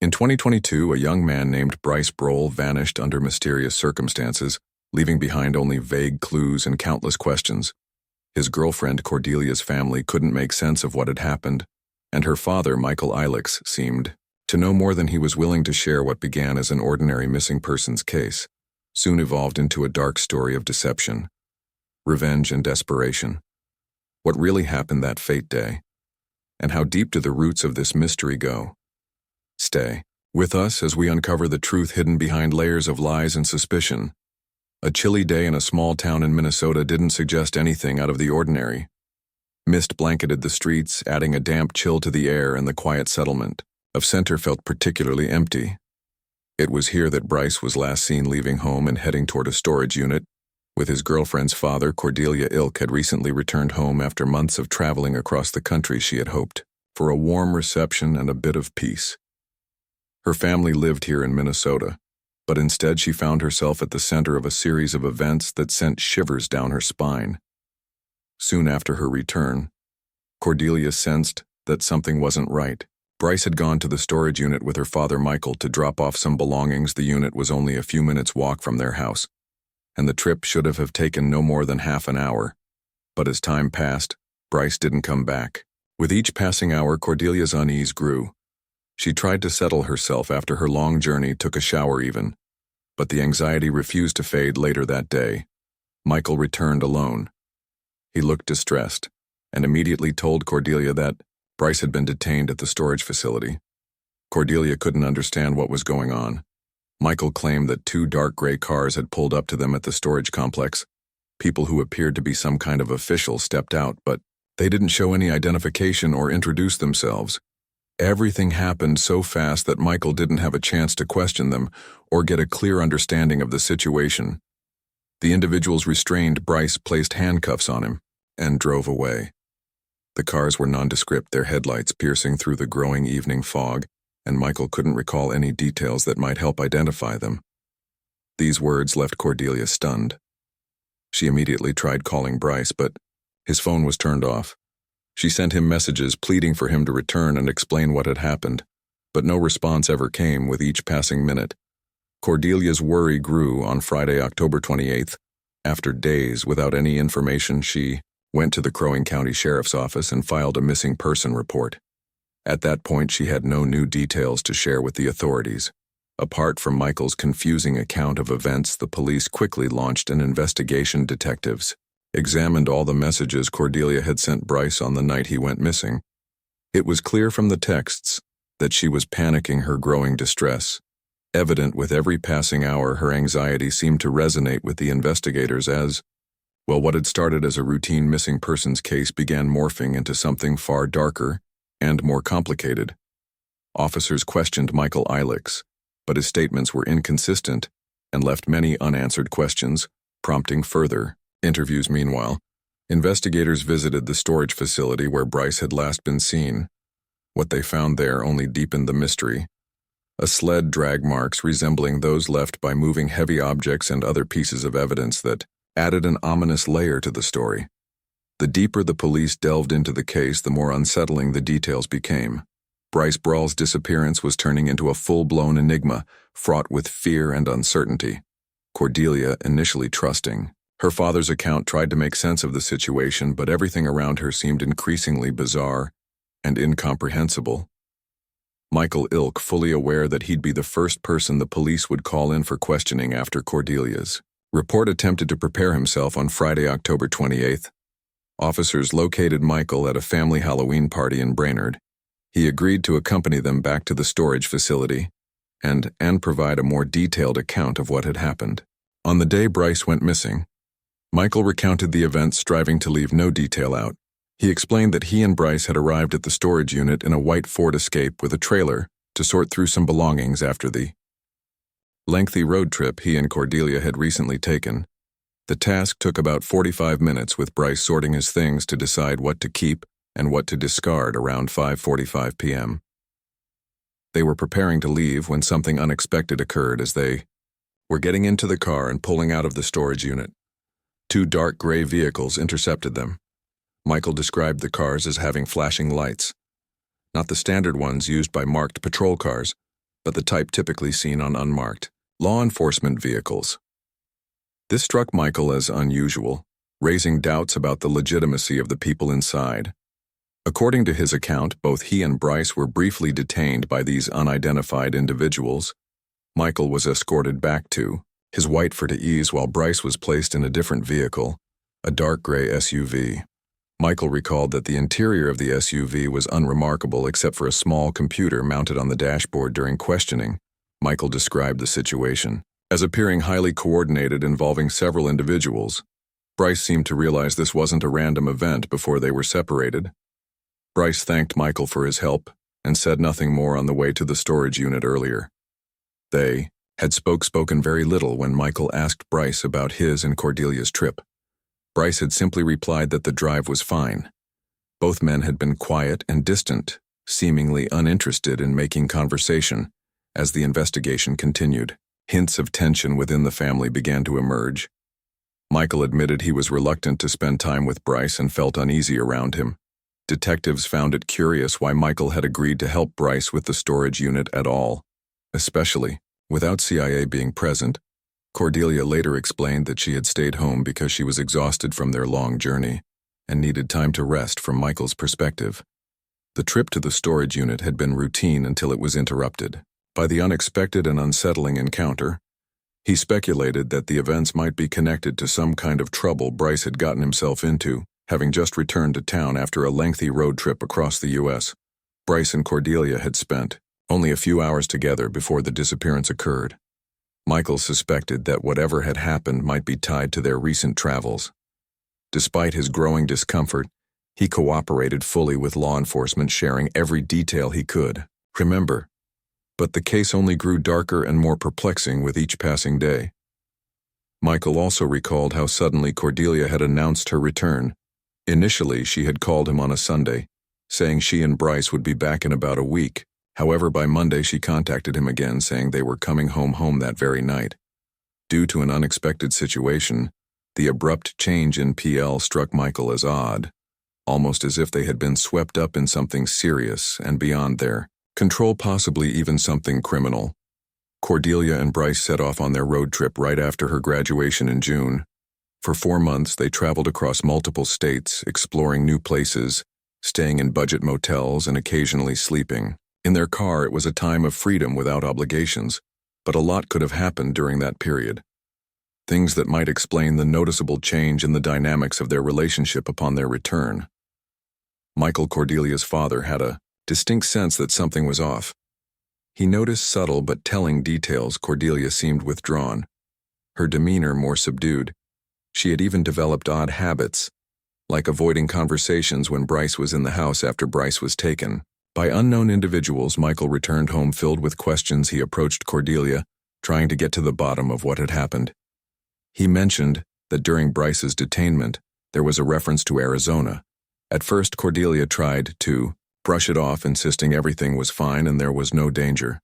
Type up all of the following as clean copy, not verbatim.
In 2022, a young man named Bryce Brohl vanished under mysterious circumstances, leaving behind only vague clues and countless questions. His girlfriend Cordelia's family couldn't make sense of what had happened, and her father, Michael Ilix, seemed to know more than he was willing to share. What began as an ordinary missing persons case soon evolved into a dark story of deception, revenge, and desperation. What really happened that fate day? And how deep do the roots of this mystery go? Stay with us as we uncover the truth hidden behind layers of lies and suspicion. A chilly day in a small town in Minnesota didn't suggest anything out of the ordinary. Mist blanketed the streets, adding a damp chill to the air, and the quiet settlement of Center felt particularly empty. It was here that Bryce was last seen leaving home and heading toward a storage unit, with his girlfriend's father. Cordelia Ilk had recently returned home after months of traveling across the country. She had hoped for a warm reception and a bit of peace. Her family lived here in Minnesota, but instead she found herself at the center of a series of events that sent shivers down her spine. Soon after her return, Cordelia sensed that something wasn't right. Bryce had gone to the storage unit with her father Michael to drop off some belongings. The unit was only a few minutes' walk from their house, and the trip should have taken no more than half an hour. But as time passed, Bryce didn't come back. With each passing hour, Cordelia's unease grew. She tried to settle herself after her long journey, took a shower even, but the anxiety refused to fade. Later that day, Michael returned alone. He looked distressed and immediately told Cordelia that Bryce had been detained at the storage facility. Cordelia couldn't understand what was going on. Michael claimed that two dark gray cars had pulled up to them at the storage complex. People who appeared to be some kind of official stepped out, but they didn't show any identification or introduce themselves. Everything happened so fast that Michael didn't have a chance to question them or get a clear understanding of the situation. The individuals restrained Bryce, placed handcuffs on him, and drove away. The cars were nondescript, their headlights piercing through the growing evening fog, and Michael couldn't recall any details that might help identify them. These words left Cordelia stunned. She immediately tried calling Bryce, but his phone was turned off. She sent him messages pleading for him to return and explain what had happened, but no response ever came with each passing minute. Cordelia's worry grew. On Friday, October 28th, after days without any information, she went to the Crow County Sheriff's Office and filed a missing person report. At that point, she had no new details to share with the authorities. Apart from Michael's confusing account of events, the police quickly launched an investigation. Detectives examined all the messages Cordelia had sent Bryce on the night he went missing. It was clear from the texts that she was panicking, her growing distress evident with every passing hour. Her anxiety seemed to resonate with the investigators as, well, what had started as a routine missing persons case began morphing into something far darker and more complicated. Officers questioned Michael Ilix, but his statements were inconsistent and left many unanswered questions, prompting further interviews. Meanwhile, investigators visited the storage facility where Bryce had last been seen. What they found there only deepened the mystery. A sled drag marks resembling those left by moving heavy objects and other pieces of evidence that added an ominous layer to the story. The deeper the police delved into the case, the more unsettling the details became. Bryce Brohl's disappearance was turning into a full-blown enigma, fraught with fear and uncertainty. Cordelia, initially trusting her father's account, tried to make sense of the situation, but everything around her seemed increasingly bizarre and incomprehensible. Michael Ilk, fully aware that he'd be the first person the police would call in for questioning after Cordelia's report, attempted to prepare himself. On Friday, October 28th, officers located Michael at a family Halloween party in Brainerd. He agreed to accompany them back to the storage facility and provide a more detailed account of what had happened. On the day Bryce went missing, Michael recounted the events, striving to leave no detail out. He explained that he and Bryce had arrived at the storage unit in a white Ford Escape with a trailer to sort through some belongings after the lengthy road trip he and Cordelia had recently taken. The task took about 45 minutes, with Bryce sorting his things to decide what to keep and what to discard. Around 5:45 p.m. They were preparing to leave when something unexpected occurred. As they were getting into the car and pulling out of the storage unit, two dark gray vehicles intercepted them. Michael described the cars as having flashing lights, not the standard ones used by marked patrol cars, but the type typically seen on unmarked law enforcement vehicles. This struck Michael as unusual, raising doubts about the legitimacy of the people inside. According to his account, both he and Bryce were briefly detained by these unidentified individuals. Michael was escorted back to his white Ford ease while Bryce was placed in a different vehicle, a dark gray SUV. Michael recalled that the interior of the SUV was unremarkable except for a small computer mounted on the dashboard. During questioning, Michael described the situation as appearing highly coordinated, involving several individuals. Bryce seemed to realize this wasn't a random event before they were separated. Bryce thanked Michael for his help and said nothing more on the way to the storage unit earlier. They had spoken very little when Michael asked Bryce about his and Cordelia's trip. Bryce had simply replied that the drive was fine. Both men had been quiet and distant, seemingly uninterested in making conversation as the investigation continued. Hints of tension within the family began to emerge. Michael admitted he was reluctant to spend time with Bryce and felt uneasy around him. Detectives found it curious why Michael had agreed to help Bryce with the storage unit at all, especially without CIA being present. Cordelia later explained that she had stayed home because she was exhausted from their long journey and needed time to rest. From Michael's perspective, the trip to the storage unit had been routine until it was interrupted by the unexpected and unsettling encounter. He speculated that the events might be connected to some kind of trouble Bryce had gotten himself into, having just returned to town after a lengthy road trip across the U.S. Bryce and Cordelia had spent only a few hours together before the disappearance occurred. Michael suspected that whatever had happened might be tied to their recent travels. Despite his growing discomfort, he cooperated fully with law enforcement, sharing every detail he could remember. But the case only grew darker and more perplexing with each passing day. Michael also recalled how suddenly Cordelia had announced her return. Initially, she had called him on a Sunday, saying she and Bryce would be back in about a week. However, by Monday she contacted him again, saying they were coming home that very night. Due to an unexpected situation, the abrupt change in PL struck Michael as odd, almost as if they had been swept up in something serious and beyond their control, possibly even something criminal. Cordelia and Bryce set off on their road trip right after her graduation in June. For 4 months, they traveled across multiple states, exploring new places, staying in budget motels, and occasionally sleeping in their car. It was a time of freedom without obligations, but a lot could have happened during that period. Things that might explain the noticeable change in the dynamics of their relationship upon their return. Michael, Cordelia's father, had a distinct sense that something was off. He noticed subtle but telling details. Cordelia seemed withdrawn, her demeanor more subdued. She had even developed odd habits, like avoiding conversations when Bryce was in the house after Bryce was taken by unknown individuals. Michael returned home filled with questions. He approached Cordelia, trying to get to the bottom of what had happened. He mentioned that during Bryce's detainment, there was a reference to Arizona. At first, Cordelia tried to brush it off, insisting everything was fine and there was no danger.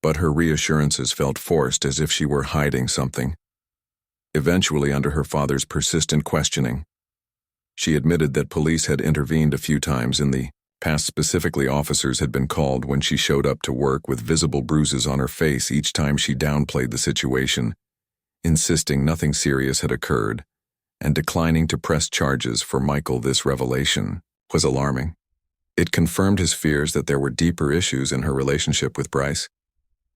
But her reassurances felt forced, as if she were hiding something. Eventually, under her father's persistent questioning, she admitted that police had intervened a few times in the past. Specifically, officers had been called when she showed up to work with visible bruises on her face. Each time she downplayed the situation, insisting nothing serious had occurred, and declining to press charges. For Michael, this revelation was alarming. It confirmed his fears that there were deeper issues in her relationship with Bryce.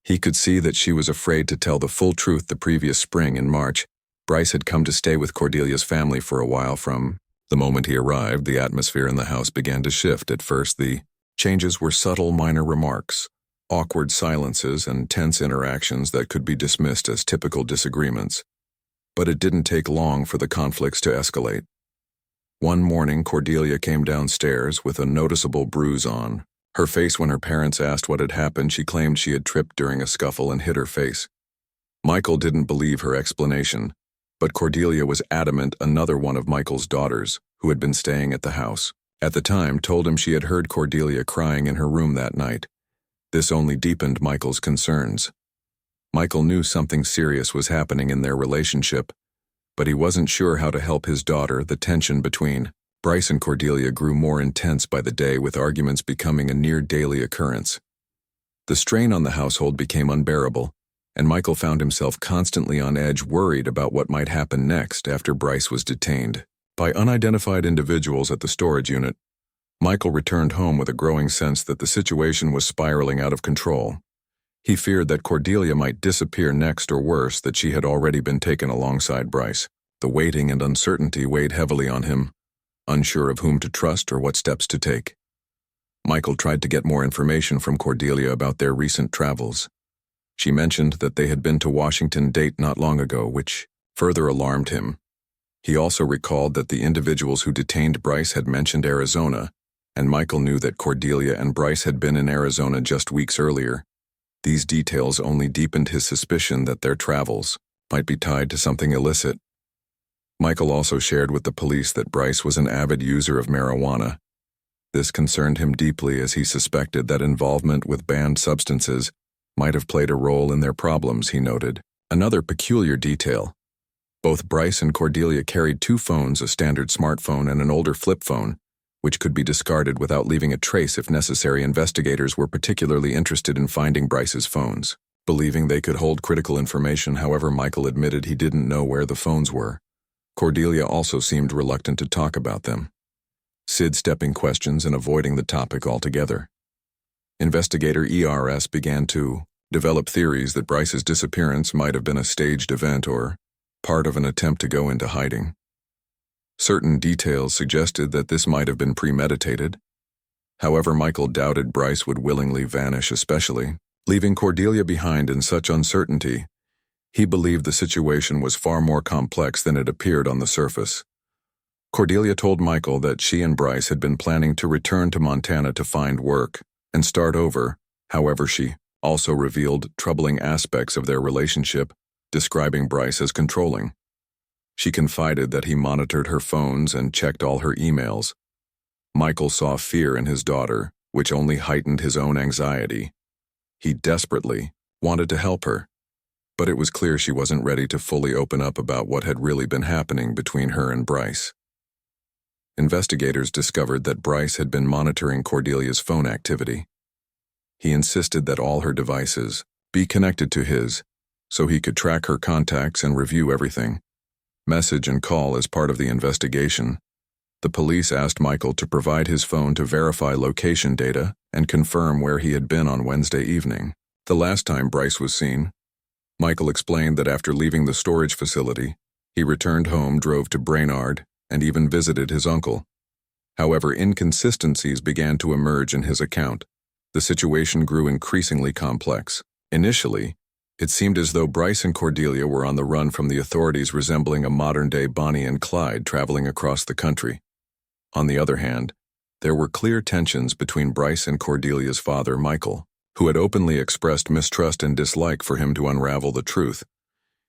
He could see that she was afraid to tell the full truth. The previous spring, in March, Bryce had come to stay with Cordelia's family for a while. From the moment he arrived, the atmosphere in the house began to shift. At first, the changes were subtle, minor remarks, awkward silences, and tense interactions that could be dismissed as typical disagreements. But it didn't take long for the conflicts to escalate. One morning, Cordelia came downstairs with a noticeable bruise on her face. When her parents asked what had happened, she claimed she had tripped during a scuffle and hit her face. Michael didn't believe her explanation, but Cordelia was adamant. Another one of Michael's daughters, who had been staying at the house at the time, told him she had heard Cordelia crying in her room that night. This only deepened Michael's concerns. Michael knew something serious was happening in their relationship, but he wasn't sure how to help his daughter. The tension between Bryce and Cordelia grew more intense by the day, with arguments becoming a near daily occurrence. The strain on the household became unbearable, and Michael found himself constantly on edge, worried about what might happen next after Bryce was detained by unidentified individuals at the storage unit. Michael returned home with a growing sense that the situation was spiraling out of control. He feared that Cordelia might disappear next, or worse, that she had already been taken alongside Bryce. The waiting and uncertainty weighed heavily on him, unsure of whom to trust or what steps to take. Michael tried to get more information from Cordelia about their recent travels. She mentioned that they had been to Washington Date not long ago, which further alarmed him. He also recalled that the individuals who detained Bryce had mentioned Arizona, and Michael knew that Cordelia and Bryce had been in Arizona just weeks earlier. These details only deepened his suspicion that their travels might be tied to something illicit. Michael also shared with the police that Bryce was an avid user of marijuana. This concerned him deeply, as he suspected that involvement with banned substances might have played a role in their problems, he noted. Another peculiar detail: both Bryce and Cordelia carried two phones, a standard smartphone and an older flip phone, which could be discarded without leaving a trace if necessary. Investigators were particularly interested in finding Bryce's phones, believing they could hold critical information. However, Michael admitted he didn't know where the phones were. Cordelia also seemed reluctant to talk about them, sidestepping questions and avoiding the topic altogether. Investigator ERS began to develop theories that Bryce's disappearance might have been a staged event or part of an attempt to go into hiding. Certain details suggested that this might have been premeditated. However, Michael doubted Bryce would willingly vanish, especially leaving Cordelia behind in such uncertainty. He believed the situation was far more complex than it appeared on the surface. Cordelia told Michael that she and Bryce had been planning to return to Montana to find work and start over. However, she also revealed troubling aspects of their relationship, describing Bryce as controlling. She confided that he monitored her phones and checked all her emails. Michael saw fear in his daughter, which only heightened his own anxiety. He desperately wanted to help her, but it was clear she wasn't ready to fully open up about what had really been happening between her and Bryce. Investigators discovered that Bryce had been monitoring Cordelia's phone activity. He insisted that all her devices be connected to his, so he could track her contacts and review everything, message and call. As part of the investigation, the police asked Michael to provide his phone to verify location data and confirm where he had been on Wednesday evening, the last time Bryce was seen. Michael explained that after leaving the storage facility, he returned home, drove to Brainerd, and even visited his uncle. However, inconsistencies began to emerge in his account. The situation grew increasingly complex. Initially, it seemed as though Bryce and Cordelia were on the run from the authorities, resembling a modern-day Bonnie and Clyde traveling across the country. On the other hand, there were clear tensions between Bryce and Cordelia's father, Michael, who had openly expressed mistrust and dislike for him to unravel the truth.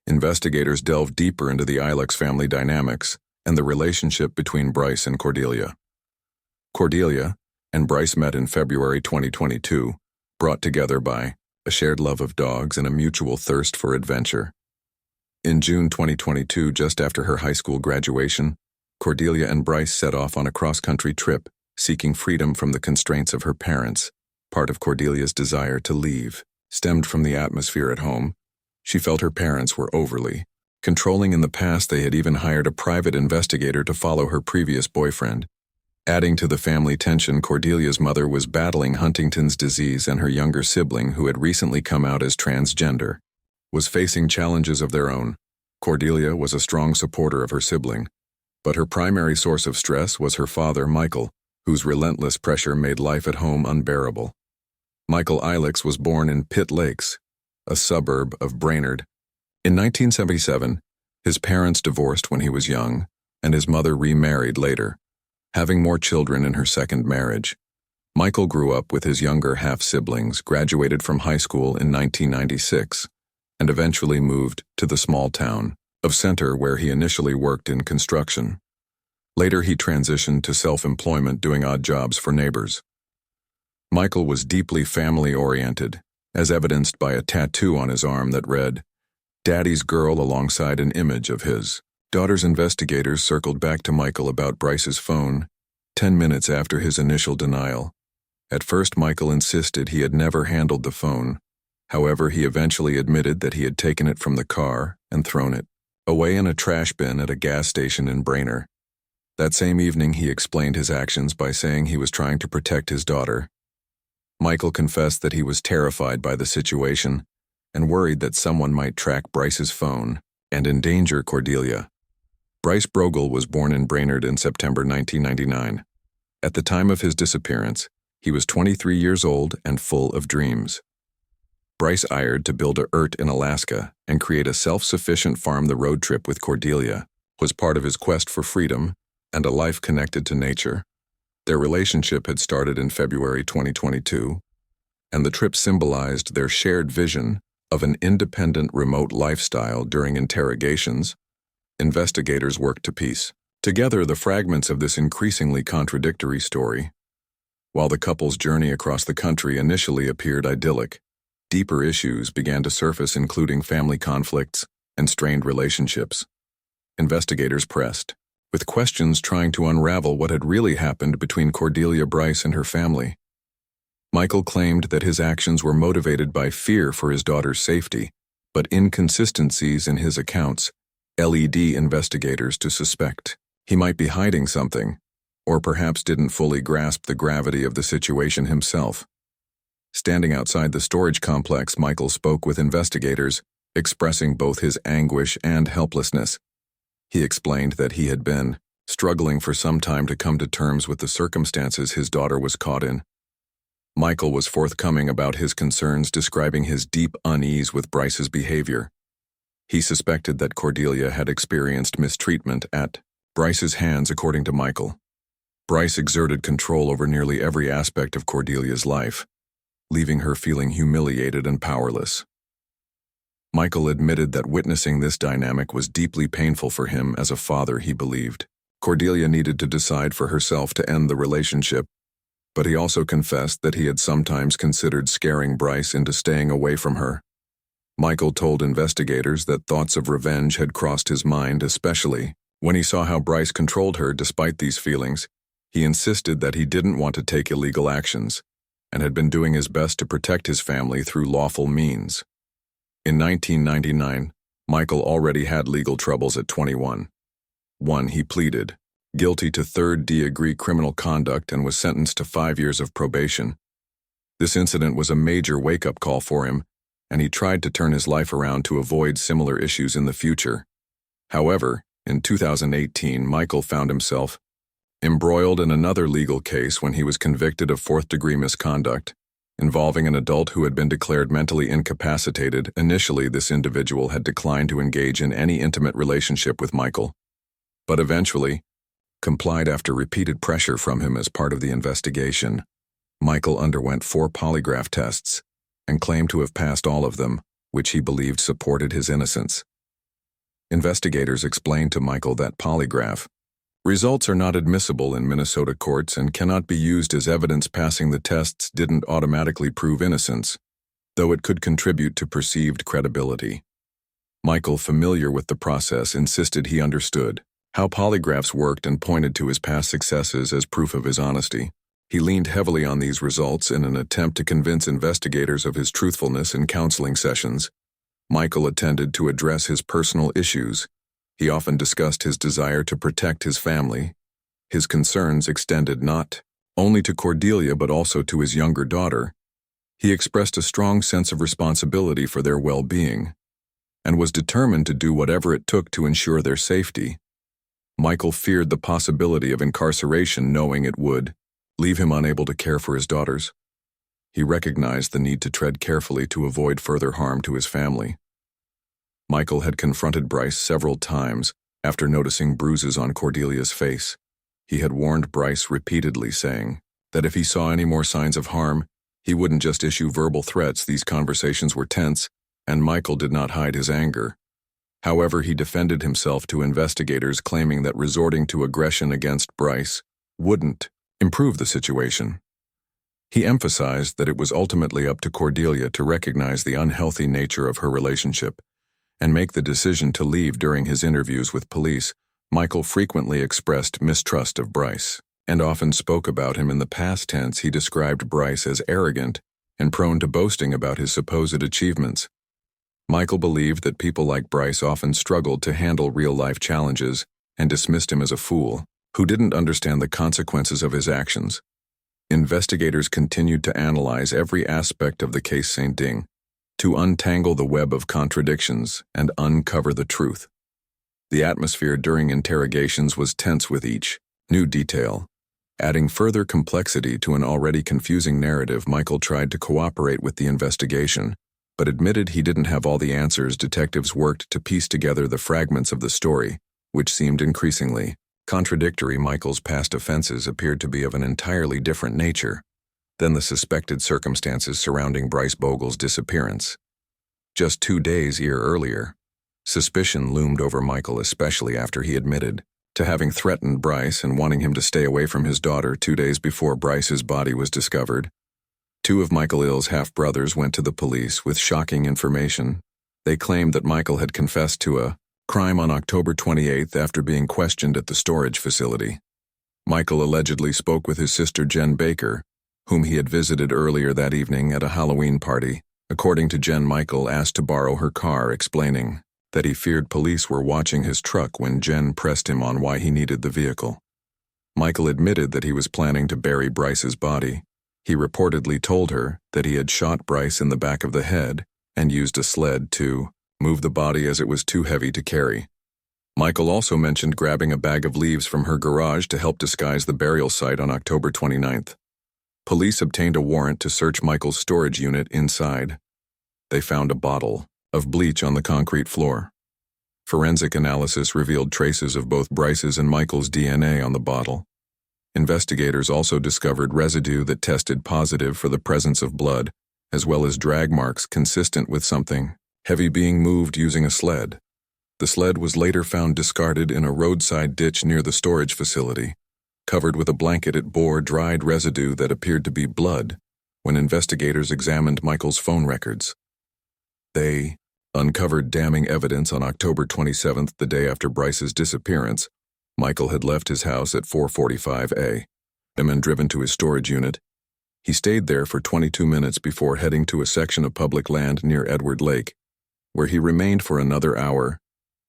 Investigators delved deeper into the Ilex family dynamics and the relationship between Bryce and Cordelia. Cordelia and Bryce met in February 2022, brought together by a shared love of dogs and a mutual thirst for adventure. In June 2022, just after her high school graduation, Cordelia and Bryce set off on a cross-country trip, seeking freedom from the constraints of her parents. Part of Cordelia's desire to leave stemmed from the atmosphere at home. She felt her parents were overly controlling. In the past, they had even hired a private investigator to follow her previous boyfriend. Adding to the family tension, Cordelia's mother was battling Huntington's disease, and her younger sibling, who had recently come out as transgender, was facing challenges of their own. Cordelia was a strong supporter of her sibling, but her primary source of stress was her father, Michael, whose relentless pressure made life at home unbearable. Michael Ilex was born in Pitt Lakes, a suburb of Brainerd. In 1977, his parents divorced when he was young, and his mother remarried later, having more children in her second marriage. Michael grew up with his younger half-siblings, graduated from high school in 1996, and eventually moved to the small town of Center, where he initially worked in construction. Later, he transitioned to self-employment, doing odd jobs for neighbors. Michael was deeply family-oriented, as evidenced by a tattoo on his arm that read, "Daddy's Girl," alongside an image of his daughter's. Investigators circled back to Michael about Bryce's phone 10 minutes after his initial denial, At first, Michael insisted he had never handled the phone. However, he eventually admitted that he had taken it from the car and thrown it away in a trash bin at a gas station in Brainerd. That same evening, he explained his actions by saying he was trying to protect his daughter. Michael confessed that he was terrified by the situation and worried that someone might track Bryce's phone and endanger Cordelia. Bryce Brogel was born in Brainerd in September 1999. At the time of his disappearance, he was 23 years old and full of dreams. Bryce hired to build a yurt in Alaska and create a self-sufficient farm. The road trip with Cordelia was part of his quest for freedom and a life connected to nature. Their relationship had started in February 2022, and the trip symbolized their shared vision of an independent remote lifestyle. During interrogations, investigators worked to piece together the fragments of this increasingly contradictory story. While the couple's journey across the country initially appeared idyllic, deeper issues began to surface, including family conflicts and strained relationships. Investigators pressed, with questions trying to unravel what had really happened between Cordelia Bryce and her family. Michael claimed that his actions were motivated by fear for his daughter's safety, but inconsistencies in his accounts led investigators to suspect he might be hiding something, or perhaps didn't fully grasp the gravity of the situation himself. Standing outside the storage complex, Michael spoke with investigators, expressing both his anguish and helplessness. He explained that he had been struggling for some time to come to terms with the circumstances his daughter was caught in. Michael was forthcoming about his concerns, describing his deep unease with Bryce's behavior. He suspected that Cordelia had experienced mistreatment at Bryce's hands. According to Michael, Bryce exerted control over nearly every aspect of Cordelia's life, leaving her feeling humiliated and powerless. Michael admitted that witnessing this dynamic was deeply painful for him. As a father, he believed Cordelia needed to decide for herself to end the relationship, but he also confessed that he had sometimes considered scaring Bryce into staying away from her. Michael told investigators that thoughts of revenge had crossed his mind, especially when he saw how Bryce controlled her. Despite these feelings, he insisted that he didn't want to take illegal actions and had been doing his best to protect his family through lawful means. In 1999, Michael already had legal troubles at 21. He pleaded guilty to third-degree criminal conduct and was sentenced to 5 years of probation. This incident was a major wake-up call for him, and he tried to turn his life around to avoid similar issues in the future. However, in 2018, Michael found himself embroiled in another legal case when he was convicted of fourth-degree misconduct, involving an adult who had been declared mentally incapacitated. Initially, this individual had declined to engage in any intimate relationship with Michael, but eventually complied after repeated pressure from him. As part of the investigation, Michael underwent 4 polygraph tests and claimed to have passed all of them, which he believed supported his innocence. Investigators explained to Michael that polygraph results are not admissible in Minnesota courts and cannot be used as evidence. Passing the tests didn't automatically prove innocence, though it could contribute to perceived credibility. Michael, familiar with the process, insisted he understood how polygraphs worked and pointed to his past successes as proof of his honesty. He leaned heavily on these results in an attempt to convince investigators of his truthfulness. In counseling sessions Michael attended to address his personal issues, he often discussed his desire to protect his family. His concerns extended not only to Cordelia but also to his younger daughter. He expressed a strong sense of responsibility for their well-being and was determined to do whatever it took to ensure their safety. Michael feared the possibility of incarceration, knowing it would leave him unable to care for his daughters. He recognized the need to tread carefully to avoid further harm to his family. Michael had confronted Bryce several times after noticing bruises on Cordelia's face. He had warned Bryce repeatedly, saying that if he saw any more signs of harm, he wouldn't just issue verbal threats. These conversations were tense, and Michael did not hide his anger. However, he defended himself to investigators, claiming that resorting to aggression against Bryce wouldn't improve the situation. He emphasized that it was ultimately up to Cordelia to recognize the unhealthy nature of her relationship and make the decision to leave. During his interviews with police, Michael frequently expressed mistrust of Bryce. and often spoke about him in the past tense. He described Bryce as arrogant and prone to boasting about his supposed achievements. Michael believed that people like Bryce often struggled to handle real-life challenges and dismissed him as a fool who didn't understand the consequences of his actions. Investigators continued to analyze every aspect of the case St. Ding, to untangle the web of contradictions and uncover the truth. The atmosphere during interrogations was tense with each new detail. Adding further complexity to an already confusing narrative, Michael tried to cooperate with the investigation, but admitted he didn't have all the answers. Detectives worked to piece together the fragments of the story, which seemed increasingly contradictory. Michael's past offenses appeared to be of an entirely different nature than the suspected circumstances surrounding Bryce Bogle's disappearance. Just 2 days earlier, suspicion loomed over Michael, especially after he admitted to having threatened Bryce and wanting him to stay away from his daughter 2 days before Bryce's body was discovered. 2 of Michael Ill's half-brothers went to the police with shocking information. They claimed that Michael had confessed to a crime on October 28th after being questioned at the storage facility. Michael allegedly spoke with his sister Jen Baker, whom he had visited earlier that evening at a Halloween party. According to Jen, Michael asked to borrow her car, explaining that he feared police were watching his truck when Jen pressed him on why he needed the vehicle. Michael admitted that he was planning to bury Bryce's body. He reportedly told her that he had shot Bryce in the back of the head and used a sled to move the body as it was too heavy to carry. Michael also mentioned grabbing a bag of leaves from her garage to help disguise the burial site on October 29th. Police obtained a warrant to search Michael's storage unit inside. They found a bottle of bleach on the concrete floor. Forensic analysis revealed traces of both Bryce's and Michael's DNA on the bottle. Investigators also discovered residue that tested positive for the presence of blood, as well as drag marks consistent with something heavy being moved using a sled. The sled was later found discarded in a roadside ditch near the storage facility. Covered with a blanket, it bore dried residue that appeared to be blood when investigators examined Michael's phone records. They uncovered damning evidence on October 27th, the day after Bryce's disappearance. Michael had left his house at 4:45 a.m. and driven to his storage unit. He stayed there for 22 minutes before heading to a section of public land near Edward Lake, where he remained for another hour.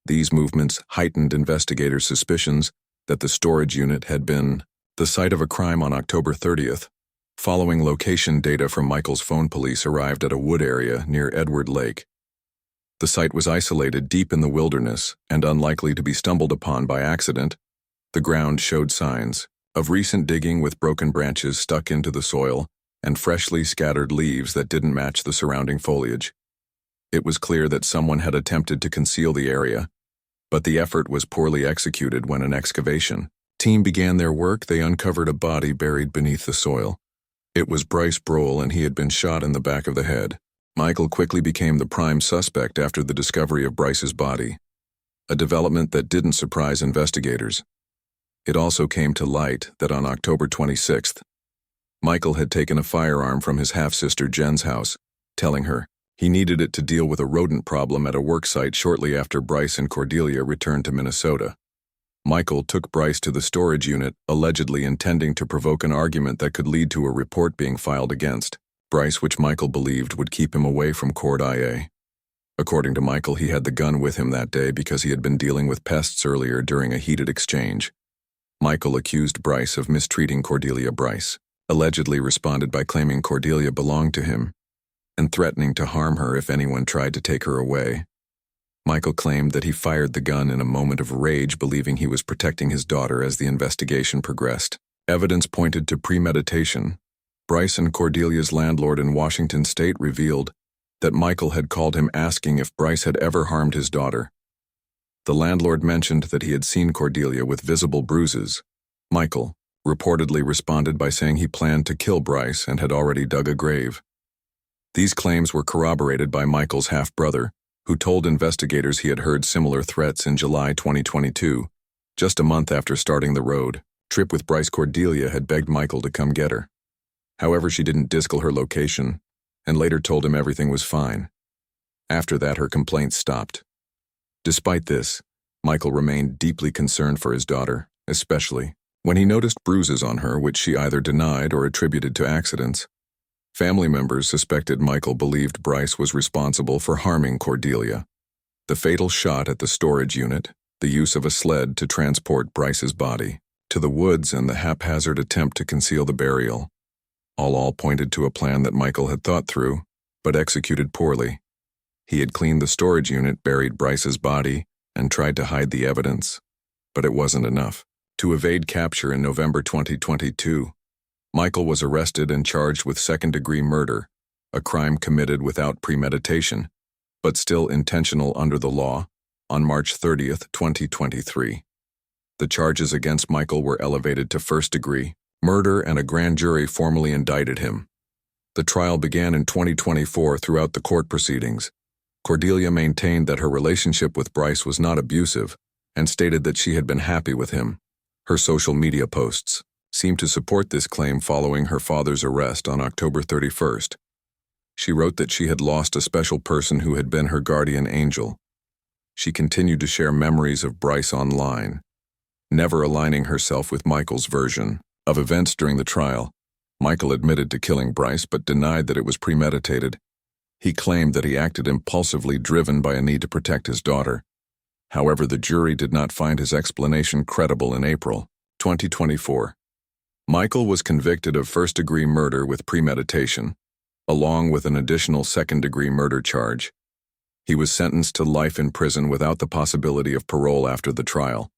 These movements heightened investigators' suspicions that the storage unit had been the site of a crime on October 30th. Following location data from Michael's phone, police arrived at a wood area near Edward Lake. The site was isolated deep in the wilderness and unlikely to be stumbled upon by accident. The ground showed signs of recent digging, with broken branches stuck into the soil and freshly scattered leaves that didn't match the surrounding foliage. It was clear that someone had attempted to conceal the area, but the effort was poorly executed. When an excavation team began their work, they uncovered a body buried beneath the soil. It was Bryce Broll, and he had been shot in the back of the head. Michael quickly became the prime suspect after the discovery of Bryce's body, a development that didn't surprise investigators. It also came to light that on October 26th, Michael had taken a firearm from his half-sister Jen's house, telling her he needed it to deal with a rodent problem at a worksite shortly after Bryce and Cordelia returned to Minnesota. Michael took Bryce to the storage unit, allegedly intending to provoke an argument that could lead to a report being filed against Bryce, which Michael believed would keep him away from court. According to Michael, he had the gun with him that day because he had been dealing with pests earlier during a heated exchange. Michael accused Bryce of mistreating Cordelia. Bryce allegedly responded by claiming Cordelia belonged to him and threatening to harm her if anyone tried to take her away. Michael claimed that he fired the gun in a moment of rage, believing he was protecting his daughter. As the investigation progressed, evidence pointed to premeditation. Bryce and Cordelia's landlord in Washington State revealed that Michael had called him asking if Bryce had ever harmed his daughter. The landlord mentioned that he had seen Cordelia with visible bruises. Michael reportedly responded by saying he planned to kill Bryce and had already dug a grave. These claims were corroborated by Michael's half-brother, who told investigators he had heard similar threats in July 2022, just a month after starting the road trip with Bryce. Cordelia had begged Michael to come get her. However, she didn't disclose her location and later told him everything was fine. After that, her complaints stopped. Despite this, Michael remained deeply concerned for his daughter, especially When he noticed bruises on her, which she either denied or attributed to accidents, family members suspected Michael believed Bryce was responsible for harming Cordelia. The fatal shot at the storage unit, the use of a sled to transport Bryce's body to the woods, and the haphazard attempt to conceal the burial, all pointed to a plan that Michael had thought through, but executed poorly. He had cleaned the storage unit, buried Bryce's body, and tried to hide the evidence. But it wasn't enough. To evade capture in November 2022, Michael was arrested and charged with second-degree murder, a crime committed without premeditation, but still intentional under the law, on March 30, 2023. The charges against Michael were elevated to first-degree murder, and a grand jury formally indicted him. The trial began in 2024. Throughout the court proceedings, Cordelia maintained that her relationship with Bryce was not abusive and stated that she had been happy with him. Her social media posts seemed to support this claim following her father's arrest on October 31st. She wrote that she had lost a special person who had been her guardian angel. She continued to share memories of Bryce online, never aligning herself with Michael's version of events during the trial. Michael admitted to killing Bryce but denied that it was premeditated. He claimed that he acted impulsively, driven by a need to protect his daughter. However, the jury did not find his explanation credible. In April 2024, Michael was convicted of first-degree murder with premeditation, along with an additional second-degree murder charge. He was sentenced to life in prison without the possibility of parole after the trial.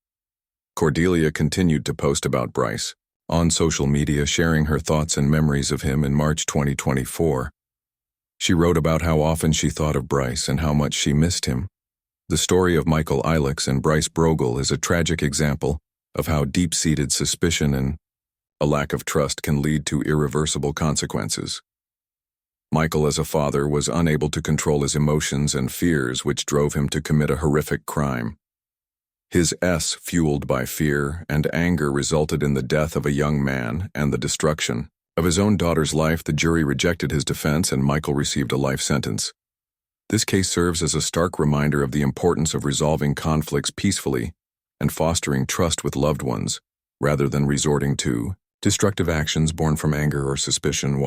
Cordelia continued to post about Bryce on social media, sharing her thoughts and memories of him. In March 2024, she wrote about how often she thought of Bryce and how much she missed him. The story of Michael Ilix and Bryce Brogel is a tragic example of how deep-seated suspicion and a lack of trust can lead to irreversible consequences. Michael, as a father, was unable to control his emotions and fears, which drove him to commit a horrific crime. His fueled by fear and anger, resulted in the death of a young man and the destruction of his own daughter's life. The jury rejected his defense and Michael received a life sentence. This case serves as a stark reminder of the importance of resolving conflicts peacefully and fostering trust with loved ones, rather than resorting to destructive actions born from anger or suspicion.